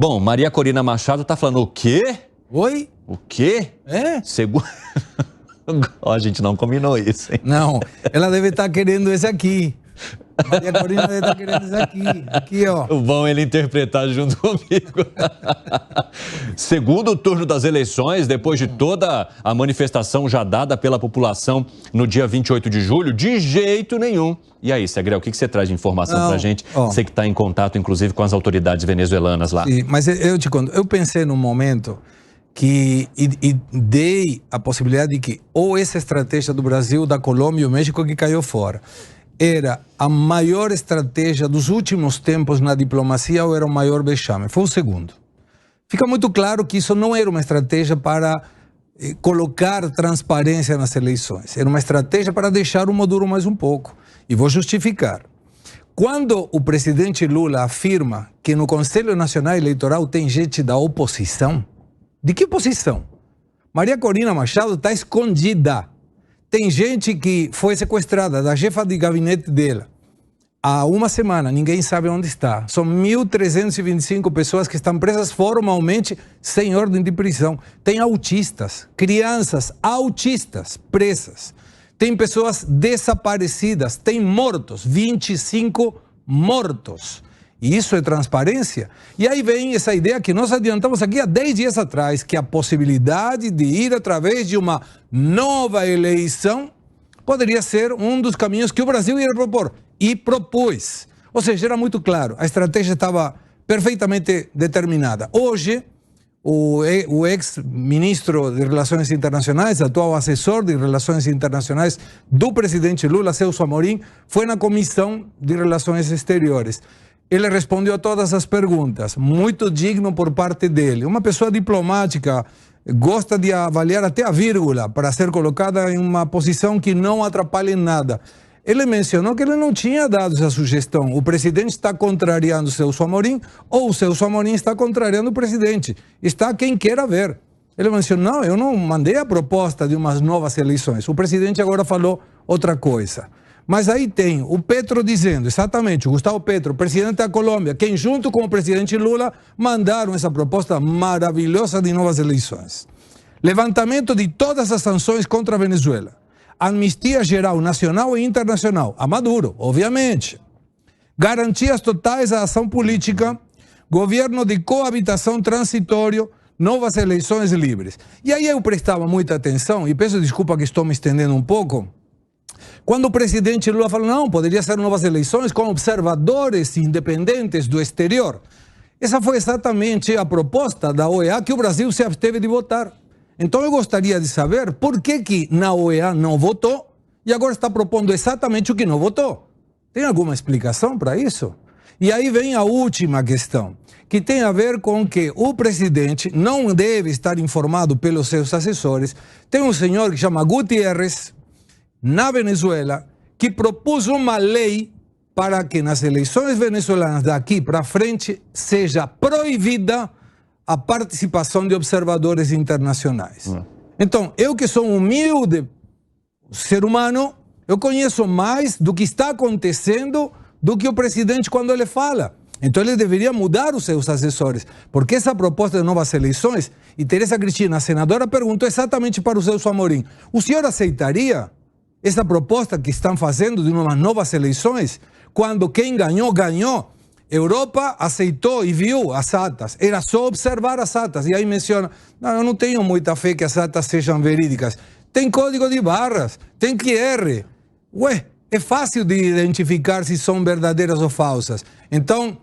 Bom, Maria Corina Machado tá falando o quê? Oi? O quê? É? Segundo... A gente não combinou isso, hein? Não, ela deve estar querendo esse aqui. Maria Corina deve estar querendo esse aqui. Aqui, ó. Vão ele interpretar junto comigo. Segundo turno das eleições, depois de toda a manifestação já dada pela população no dia 28 de julho, de jeito nenhum. E aí, Segrel, o que você traz de informação pra gente? Você que está em contato, inclusive, com as autoridades venezuelanas lá. Sim, mas eu te conto, eu pensei num momento que e dei a possibilidade de que ou essa estratégia do Brasil, da Colômbia e o México que caiu fora era a maior estratégia dos últimos tempos na diplomacia ou era o maior vexame. Foi o segundo. Fica muito claro que isso não era uma estratégia para colocar transparência nas eleições. Era uma estratégia para deixar o Maduro mais um pouco. E vou justificar. Quando o presidente Lula afirma que no Conselho Nacional Eleitoral tem gente da oposição, de que oposição? Maria Corina Machado está escondida. Tem gente que foi sequestrada da chefa de gabinete dela há uma semana, ninguém sabe onde está. São 1.325 pessoas que estão presas formalmente sem ordem de prisão. Tem autistas, crianças autistas presas. Tem pessoas desaparecidas, tem mortos, 25 mortos. E isso é transparência? E aí vem essa ideia que nós adiantamos aqui há 10 dias atrás, que a possibilidade de ir através de uma nova eleição poderia ser um dos caminhos que o Brasil ia propor. E propôs. Ou seja, era muito claro, a estratégia estava perfeitamente determinada. Hoje, o ex-ministro de Relações Internacionais, atual assessor de Relações Internacionais do presidente Lula, Celso Amorim, foi na Comissão de Relações Exteriores. Ele respondeu a todas as perguntas, muito digno por parte dele. Uma pessoa diplomática, gosta de avaliar até a vírgula para ser colocada em uma posição que não atrapalhe nada. Ele mencionou que ele não tinha dado essa sugestão. O presidente está contrariando o Celso Amorim ou o Celso Amorim está contrariando o presidente. Está quem queira ver. Ele mencionou, não, eu não mandei a proposta de umas novas eleições. O presidente agora falou outra coisa. Mas aí tem o Petro dizendo, exatamente, o Gustavo Petro, presidente da Colômbia, quem junto com o presidente Lula mandaram essa proposta maravilhosa de novas eleições. Levantamento de todas as sanções contra a Venezuela. Anistia geral nacional e internacional, a Maduro, obviamente. Garantias totais à ação política, governo de coabitação transitório, novas eleições livres. E aí eu prestava muita atenção, e peço desculpa que estou me estendendo um pouco, quando o presidente Lula falou, não, poderia ser novas eleições com observadores independentes do exterior. Essa foi exatamente a proposta da OEA que o Brasil se absteve de votar. Então eu gostaria de saber por que na OEA não votou e agora está propondo exatamente o que não votou. Tem alguma explicação para isso? E aí vem a última questão, que tem a ver com que o presidente não deve estar informado pelos seus assessores. Tem um senhor que chama Gutiérrez, na Venezuela, que propôs uma lei para que nas eleições venezuelanas daqui para frente seja proibida a participação de observadores internacionais. Então, eu que sou um humilde ser humano, eu conheço mais do que está acontecendo do que o presidente quando ele fala. Então ele deveria mudar os seus assessores, porque essa proposta de novas eleições, e Tereza Cristina, a senadora, perguntou exatamente para o Celso Amorim, o senhor aceitaria essa proposta que estão fazendo de umas novas eleições, quando quem ganhou, ganhou? Europa aceitou e viu as atas, era só observar as atas, e aí menciona, não, eu não tenho muita fé que as atas sejam verídicas. Tem código de barras, tem QR. Ué, é fácil de identificar se são verdadeiras ou falsas. Então,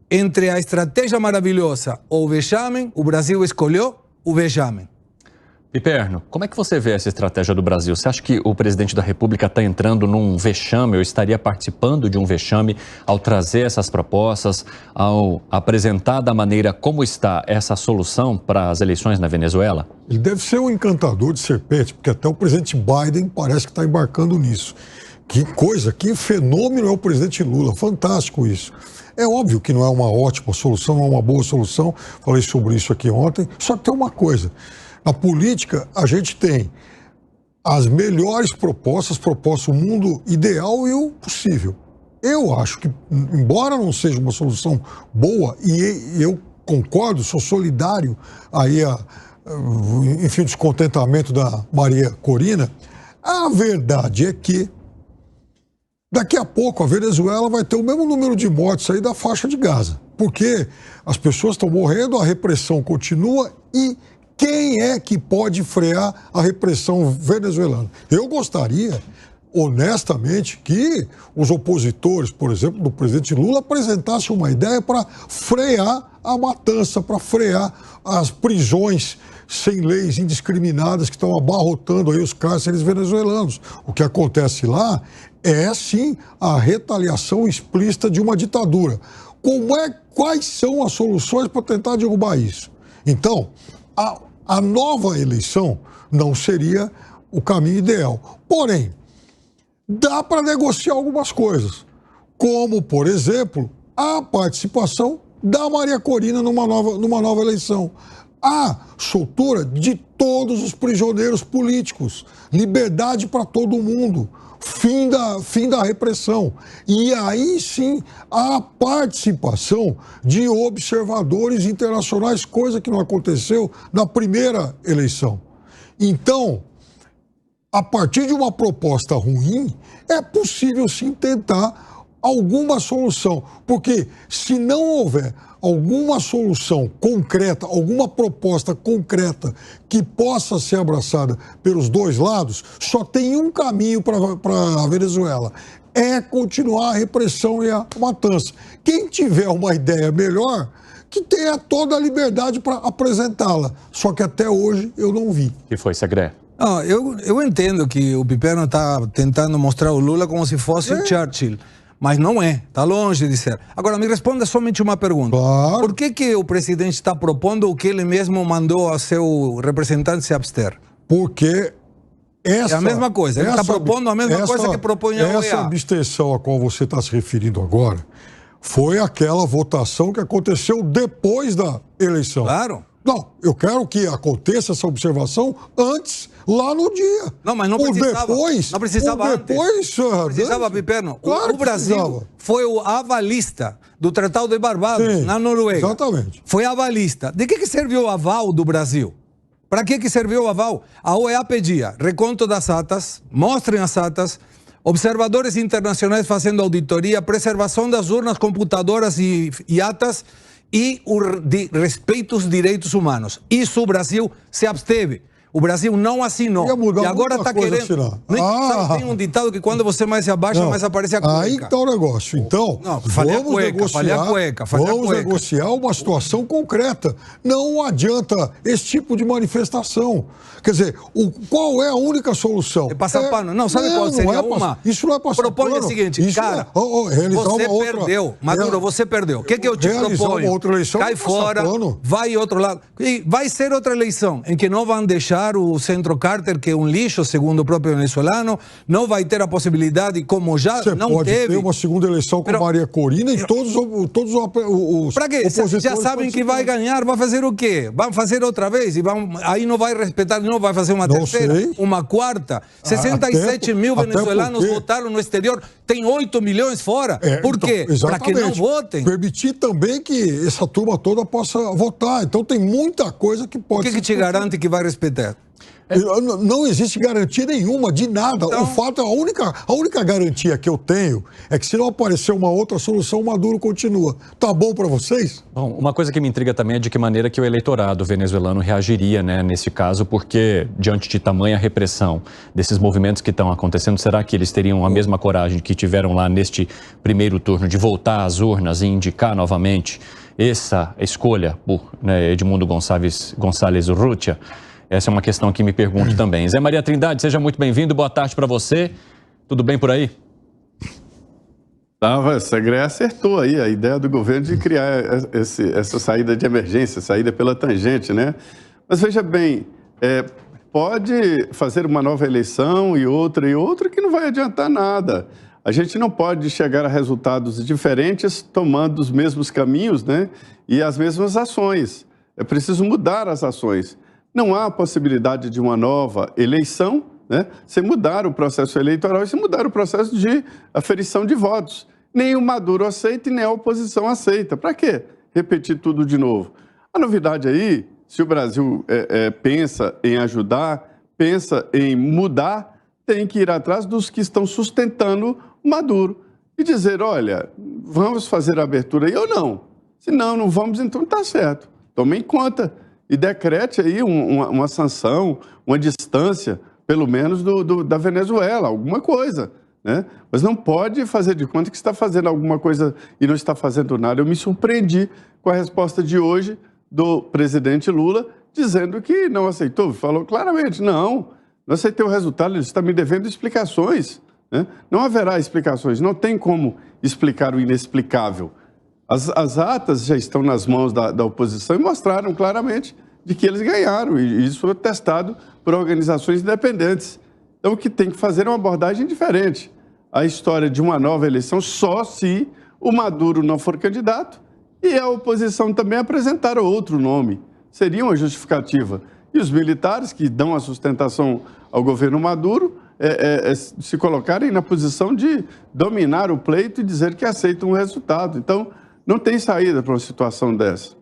entre a estratégia maravilhosa ou o vexame, o Brasil escolheu o vexame. Piperno, como é que você vê essa estratégia do Brasil? Você acha que o presidente da República está entrando num vexame, ou estaria participando de um vexame ao trazer essas propostas, ao apresentar da maneira como está essa solução para as eleições na Venezuela? Ele deve ser um encantador de serpente, porque até o presidente Biden parece que está embarcando nisso. Que coisa, que fenômeno é o presidente Lula, fantástico isso. É óbvio que não é uma ótima solução, não é uma boa solução, falei sobre isso aqui ontem, só que tem uma coisa. Na política, a gente tem as melhores propostas, o mundo ideal e o possível. Eu acho que, embora não seja uma solução boa, e eu concordo, sou solidário aí enfim, o descontentamento da Maria Corina. A verdade é que daqui a pouco a Venezuela vai ter o mesmo número de mortes aí da faixa de Gaza, porque as pessoas estão morrendo, a repressão continua e quem é que pode frear a repressão venezuelana? Eu gostaria, honestamente, que os opositores, por exemplo, do presidente Lula, apresentassem uma ideia para frear a matança, para frear as prisões sem leis indiscriminadas que estão abarrotando aí os cárceres venezuelanos. O que acontece lá é, sim, a retaliação explícita de uma ditadura. Quais são as soluções para tentar derrubar isso? Então, a nova eleição não seria o caminho ideal. Porém, dá para negociar algumas coisas, como, por exemplo, a participação da Maria Corina numa nova eleição. A soltura de todos os prisioneiros políticos, liberdade para todo mundo, fim da repressão. E aí sim a participação de observadores internacionais, coisa que não aconteceu na primeira eleição. Então, a partir de uma proposta ruim, é possível sim tentar alguma solução, porque se não houver alguma solução concreta, alguma proposta concreta que possa ser abraçada pelos dois lados, só tem um caminho para a Venezuela, é continuar a repressão e a matança. Quem tiver uma ideia melhor, que tenha toda a liberdade para apresentá-la, só que até hoje eu não vi. Que foi, Segré? Não, eu entendo que o Piperno está tentando mostrar o Lula como se fosse o Churchill. Mas não é, está longe de ser. Agora, me responda somente uma pergunta. Claro. Por que o presidente está propondo o que ele mesmo mandou a seu representante se abster? Porque é a mesma coisa, ele está propondo a mesma coisa que propõe a OEA. Essa abstenção a qual você está se referindo agora foi aquela votação que aconteceu depois da eleição. Claro. Não, eu quero que aconteça essa observação antes, lá no dia. Não, mas não precisava. Depois, não precisava depois, não precisava, Piperno. Claro o Brasil precisava. foi o avalista do Tratado de Barbados, sim, na Noruega. Exatamente. Foi avalista. De que serviu o aval do Brasil? Para que serviu o aval? A OEA pedia reconto das atas, mostrem as atas, observadores internacionais fazendo auditoria, preservação das urnas computadoras e atas, e respeito aos direitos humanos. Isso o Brasil se absteve. O Brasil não assinou. E agora está querendo. Sabe, tem um ditado que quando você mais se abaixa, mais aparece a cueca. Aí está o negócio. Então, vamos negociar uma situação concreta. Não adianta esse tipo de manifestação. Quer dizer, qual é a única solução? É passar pano. Não, sabe qual seria uma? Isso não é passar pano. Propõe o seguinte, cara, você perdeu. Maduro, você perdeu. O que eu te proponho? Cai fora, vai outro lado. E vai ser outra eleição em que não vão deixar o Centro Carter, que é um lixo, segundo o próprio venezuelano, não vai ter a possibilidade, como já você não teve. Você pode ter uma segunda eleição com Maria Corina e todos os para quê? Já sabem que vai ganhar, vai fazer o quê? Vão fazer outra vez? E aí não vai respeitar, não vai fazer uma terceira, uma quarta. 67 mil venezuelanos votaram no exterior, tem 8 milhões fora. Por quê? Para que não votem. Permitir também que essa turma toda possa votar. Então tem muita coisa que pode... O que te garante que vai respeitar? Não existe garantia nenhuma de nada. Então, o fato, a única garantia que eu tenho é que se não aparecer uma outra solução, o Maduro continua. Tá bom para vocês? Bom, uma coisa que me intriga também é de que maneira que o eleitorado venezuelano reagiria, né, nesse caso, porque diante de tamanha repressão desses movimentos que estão acontecendo, será que eles teriam a mesma coragem que tiveram lá neste primeiro turno de voltar às urnas e indicar novamente essa escolha por Edmundo Gonçalves Urrutia? Essa é uma questão que me pergunto também. Zé Maria Trindade, seja muito bem-vindo. Boa tarde para você. Tudo bem por aí? Segré acertou aí a ideia do governo de criar essa saída de emergência, saída pela tangente, né? Mas veja bem, pode fazer uma nova eleição e outra que não vai adiantar nada. A gente não pode chegar a resultados diferentes tomando os mesmos caminhos, né? E as mesmas ações. É preciso mudar as ações. Não há possibilidade de uma nova eleição, né, sem mudar o processo eleitoral e sem mudar o processo de aferição de votos. Nem o Maduro aceita e nem a oposição aceita. Para quê? repetir tudo de novo. A novidade aí, se o Brasil pensa em ajudar, pensa em mudar, tem que ir atrás dos que estão sustentando o Maduro e dizer, olha, vamos fazer a abertura aí ou não? Se não vamos, então está certo. Tome em conta e decrete aí uma sanção, uma distância, pelo menos da Venezuela, alguma coisa, né? Mas não pode fazer de conta que está fazendo alguma coisa e não está fazendo nada. Eu me surpreendi com a resposta de hoje do presidente Lula, dizendo que não aceitou. Falou claramente, não aceitei o resultado, ele está me devendo explicações, né? Não haverá explicações, não tem como explicar o inexplicável. As atas já estão nas mãos da oposição e mostraram claramente de que eles ganharam, e isso foi testado por organizações independentes. Então, o que tem que fazer é uma abordagem diferente. A história de uma nova eleição só se o Maduro não for candidato e a oposição também apresentar outro nome. Seria uma justificativa. E os militares que dão a sustentação ao governo Maduro se colocarem na posição de dominar o pleito e dizer que aceitam o resultado. Então, não tem saída para uma situação dessa.